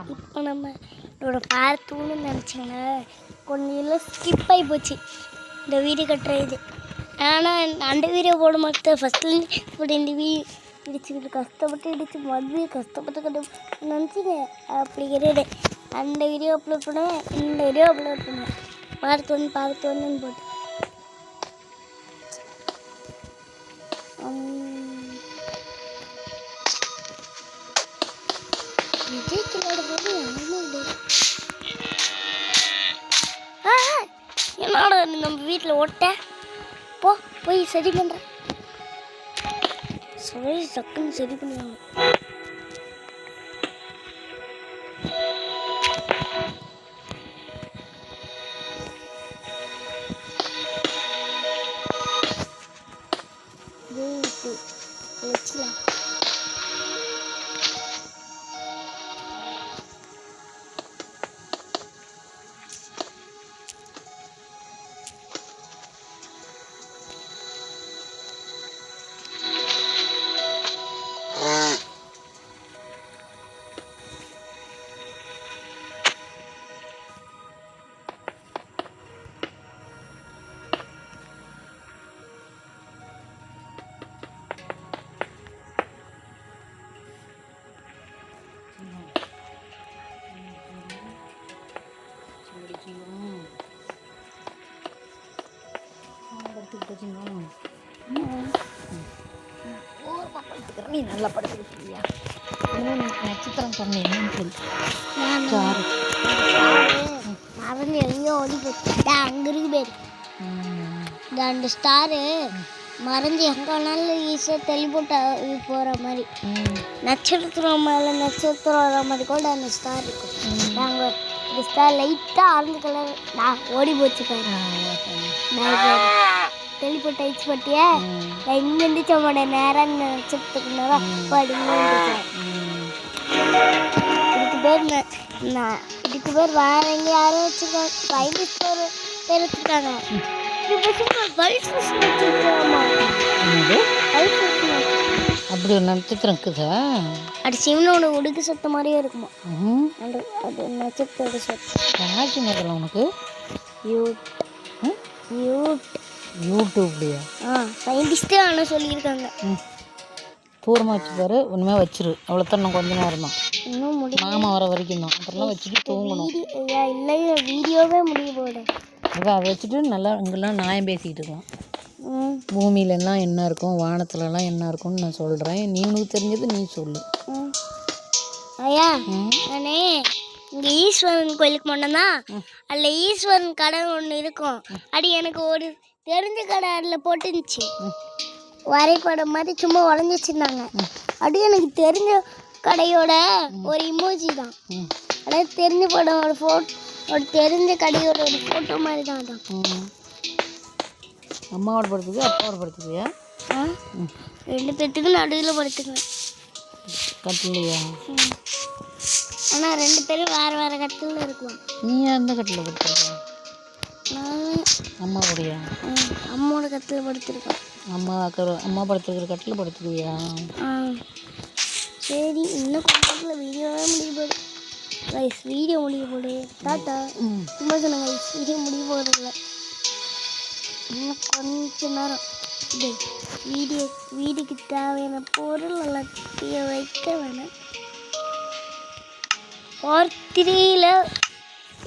இப்போ நம்ம இதோட பார்த்தோன்னு நினச்சிங்க கொஞ்சம் ஸ்கிப் ஆகி போச்சு இந்த வீடியோ கட்டுற இது. ஆனால் அந்த வீடியோ போட மாட்டேன் ஃபஸ்ட்லேருந்து இப்படி இந்த இடிச்சுக்கிட்டு கஷ்டப்பட்டு இடிச்சு மறுபடியும் கஷ்டப்பட்டு கட்டு நினச்சிங்க அப்படி கிடையாது. அந்த வீடியோ அப்லோட் பண்ணுவேன், இந்த வீடியோ அப்லோட் பண்ணுவேன், பார்த்து ஒன்றுன்னு போட்டு விஜய்க்கிலோட போது என்னோட நம்ம வீட்டில் ஓட்ட போய் சரி பண்ணுறேன் சரி டக்குன்னு சரி பண்ணுவாங்க. வச்சுலாம் நீ நல்லா படுத்துக்கிட்டியா? நட்சத்திரம் சொன்னேன் மறந்து எங்கேயோ ஓடி போச்சு. அங்கே இருக்கு பேர் அந்த ஸ்டாரு மறைஞ்சு எங்கே வேணாலும் ஈஸியாக தெளிப்போட்ட போகிற மாதிரி நட்சத்திரம் மேலே நட்சத்திரம் வர மாதிரி கூட அந்த ஸ்டார் இருக்கும். நாங்கள் இந்த ஸ்டார் லைட்டாக ஆரஞ்சு கலர் நான் ஓடி போச்சு தெளிப்போட்ட ஆயிடுச்சு பட்டியா நான் இங்கே இருந்துச்சு அவனோட நேரம் நட்சத்திரத்துக்குனால இதுக்கு பேர் வேற எங்கே யாரும் வச்சுருக்காங்க. சயின்டிஸ்ட் பேர் வச்சுருக்காங்க. அப்படி ஒரு நட்சத்திரம் இருக்குதா? அது சிவனோட உடுக்கு சத்த மாதிரியே இருக்குமா அது நட்சத்திரோட சத்தம். ஆச்சு முதல்ல உனக்கு யூடியூப்லையா? சயின்டிஸ்டே ஆனால் சொல்லியிருக்காங்க. தூரமாக வச்சு பாரு, ஒன்றுமே வச்சிரு, அவ்வளோத்தான். இன்னும் கொஞ்ச நேரம் தான், இன்னும் முடியும். மாமா வர வரைக்கும் தான். அப்புறம்லாம் வச்சுட்டு தூங்கணும். இல்லை வீடியோவே முடிய போட அதை வச்சுட்டு நல்லா இங்கெல்லாம் நியாயம் பேசிக்கிட்டு இருக்கோம். பூமியிலலாம் என்ன இருக்கும், வானத்துலலாம் என்ன இருக்கும்னு நான் சொல்கிறேன். நீ உனக்கு தெரிஞ்சது நீ சொல்லு. ஐயா நானே இங்கே ஈஸ்வரன் கோயிலுக்கு போனேன்னா அதில் ஈஸ்வரன் கடை ஒன்று இருக்கும். அது எனக்கு ஒரு தெரிஞ்ச கடை அதில் போட்டுருந்துச்சு. வரைபடம் மாதிரி சும்மா வளைஞ்சி வச்சுருந்தாங்க. அது எனக்கு தெரிஞ்ச கடையோட ஒரு இமோஜி தான். அதாவது தெரிஞ்ச படம் ஒரு தெரிஞ்ச கடையோட ஒரு ஃபோட்டோ மாதிரி தான். அதான் அம்மாவோட படுத்துக்கு அப்பாவோட படுத்துக்குவியா? ரெண்டு பேர்த்துக்கும் நடுவில் படுத்துக்குவேன். கட்டிலையா? ஆனால் ரெண்டு பேரும் வேறு வேறு கட்டில் இருக்குவோம். நீ எந்த கட்டில் படுத்துருக்க? நான் அம்மாவோடையா? அம்மாவோட கட்டில் படுத்துருக்கேன். அம்மா படுத்துருக்கிற கட்டில் படுத்துக்குவியா? சரி, இன்னும் கொஞ்சம் வீடியோவே முடிய போகுது. வீடியோ முடிய போடு டாட்டா. சும்மா சொன்னாங்க வீடியோ முடிய போகிறதில்ல. இன்னும் கொஞ்ச நேரம் வீடியோக்கு தேவையான பொருள் எல்லாத்தையும் வைக்க வேணாம். பார்ட் 3ல்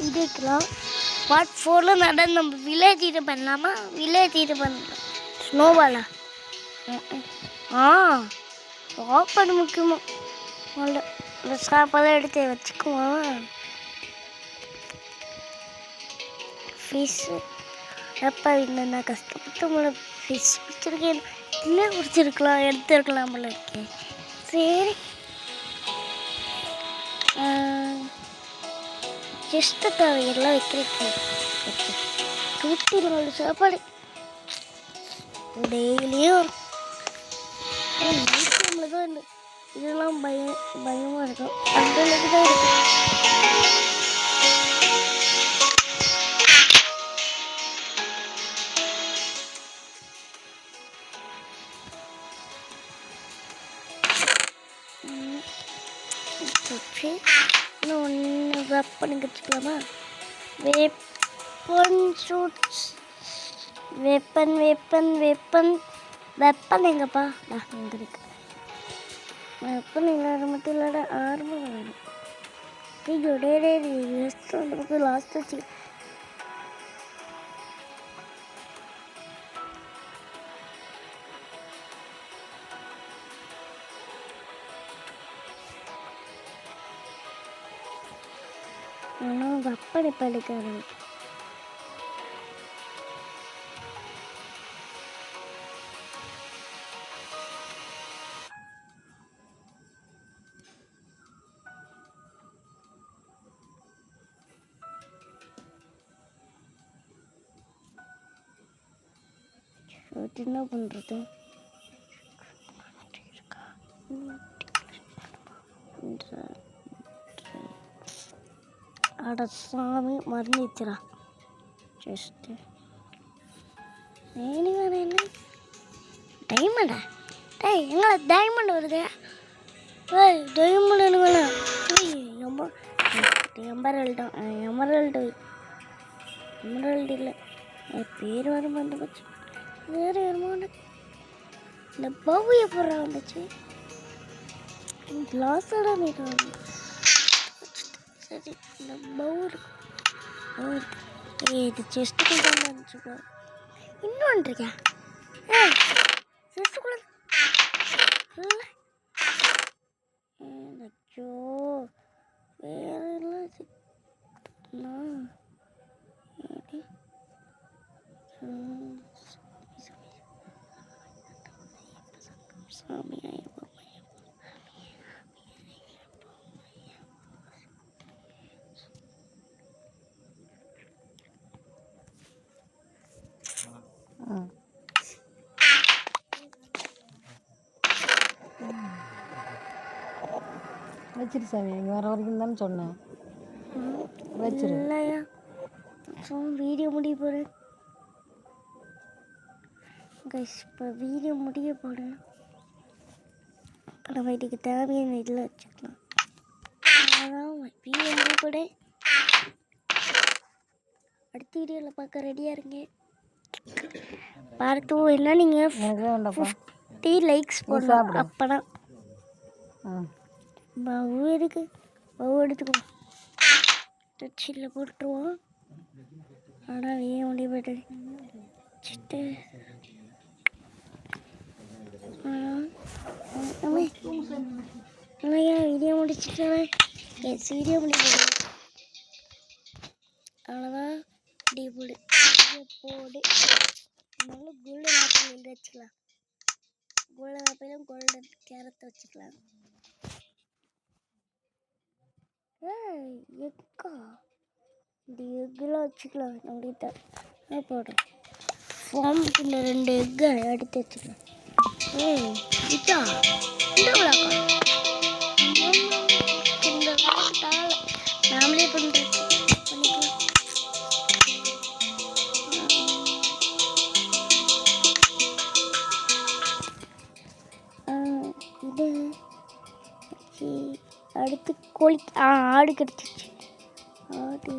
இது இருக்கலாம். பார்ட் 4ல் நடந்து நம்ம வில்லேஜ் இது பண்ணலாமா? வில்லேஜ் இது பண்ணலாம். ஸ்னோபாலா? சாப்பாடு முக்கியமா? அந்த சாப்பாடெல்லாம் எடுத்து வச்சுக்குவோம். ஃபிஷ்ஷு எப்போ இல்லை, நான் கஷ்டப்பட்டு உங்களை ஃபிஷ் பிடிச்சிருக்கேன். இல்லை பிடிச்சிருக்கலாம், எடுத்துருக்கலாம் போல இருக்கேன். சரி, ஜஸ்ட்டு தேவையெல்லாம் வைக்கிறேன். 24 சாப்பாடு டெய்லியும் நைட் டைமில் தான் இல்லை. இதெல்லாம் பயமாக இருக்கும். அந்தளவுக்கு தான் இருக்கும். இன்னும் ஒன்று வெப்பன் கற்றுக்கலாமா? Weapon shoots weapon weapon weapon weapon எங்கப்பா? நான் இங்கே இருக்கு. வெப்பன் இல்லாத மட்டும் இல்லாத ஆர்மர் வேணும். ஐயோ டே லாஸ்ட் வச்சு ஆனால் வெப்பன் இப்போ எடுக்காது. என்ன பண்ணுறது? அட சாமி மறந்துச்சுரா. ஜஸ்ட்டு வேறு என்ன டைமண்டா? டேய் எங்களா டைமண்ட் வருது? ஏய் டைமண்ட் என்னங்களா? எம்பரல்டு எமரல்டு எமரல்டு இல்லை பேர் வர மாட்டேன் போச்சு. வேறு வருமானம் இந்த பவு எப்படா வந்துச்சு? கிளாஸோட மீட் வந்து சரி இந்த பவு இருக்கும். இது செஸ்ட்டுக்கு தான் வந்துச்சுக்கோ. இன்னொன்று இருக்கா? செஸ்ட்டுக்குள்ள இல்லை. ஐயோ வேறு இல்லை சாமி வச்சிரு சாமி, இங்கே வர வரைக்கும் தானே சொன்னேன். வச்சிரு. இல்லையா வீடியோ முடிய போகிறேன் கைஸ். இப்போ வீடியோ முடிய போகிறேன். நம்ம வீட்டுக்கு தேவையான இதில் வச்சுக்கலாம். அதான் வீடியோ முடிய போகிறேன். அடுத்த வீடியோவில் பார்க்க ரெடியாக இருங்க. பார்த்து என்ன நீங்கள் 50 லைக்ஸ் போடலாம். அப்போனா பவு இருக்கு. பவு எடுத்துக்கோ. டச்சில் போட்டுருவோம். ஆனால் வீடியோ முடிய போய்ட்டு சிட்டு இல்லையா வீடியோ முடிச்சுட்டேன். வீடியோ முடிய அவ்வளோதான். இப்படி போடு போடு. நல்ல கோல்டன் ஆப்பிள் எழுதி வச்சுக்கலாம். கோல்டன் ஆப்பிளும் கோல்டன் கேரத்தை வச்சுக்கலாம். எக்கா இந்த எக்கெல்லாம் வச்சுக்கலாம். நம்மகிட்ட போடுறோம். ஃபார்முக்கு இந்த 2 எக்கை எடுத்து வச்சுக்கலாம். இதா இந்த விளாக்கா இந்த விளாக்கு தாழ நாமளே பண்ணிக்கலாம். இது அடுத்து கோழி ஆடு கிடச்சிச்சு. ஆடு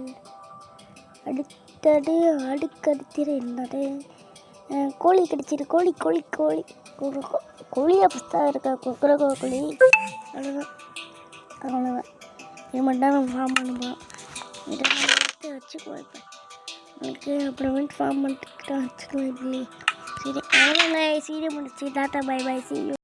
அடுத்தது ஆடுக்கு அடுத்தது என்னது? கோழி கிடச்சிது. கோழி கோழி கோழி கோழியாக புஸ்தாக இருக்கா? கொக்கர கோழி. அவ்வளோதான் அவ்வளோதான். இது மட்டும் தான் நம்ம ஃபார்ம் பண்ணுவோம். இதை நம்ம எடுத்து வச்சுக்குவோம். இப்போ உங்களுக்கு அப்புறமேட்டு ஃபார்ம் பண்ணிட்டு வச்சுக்கலாம். இப்படி சரி அவ்வளோதான். சீரியல் முடிச்சு tata bye bye. See you.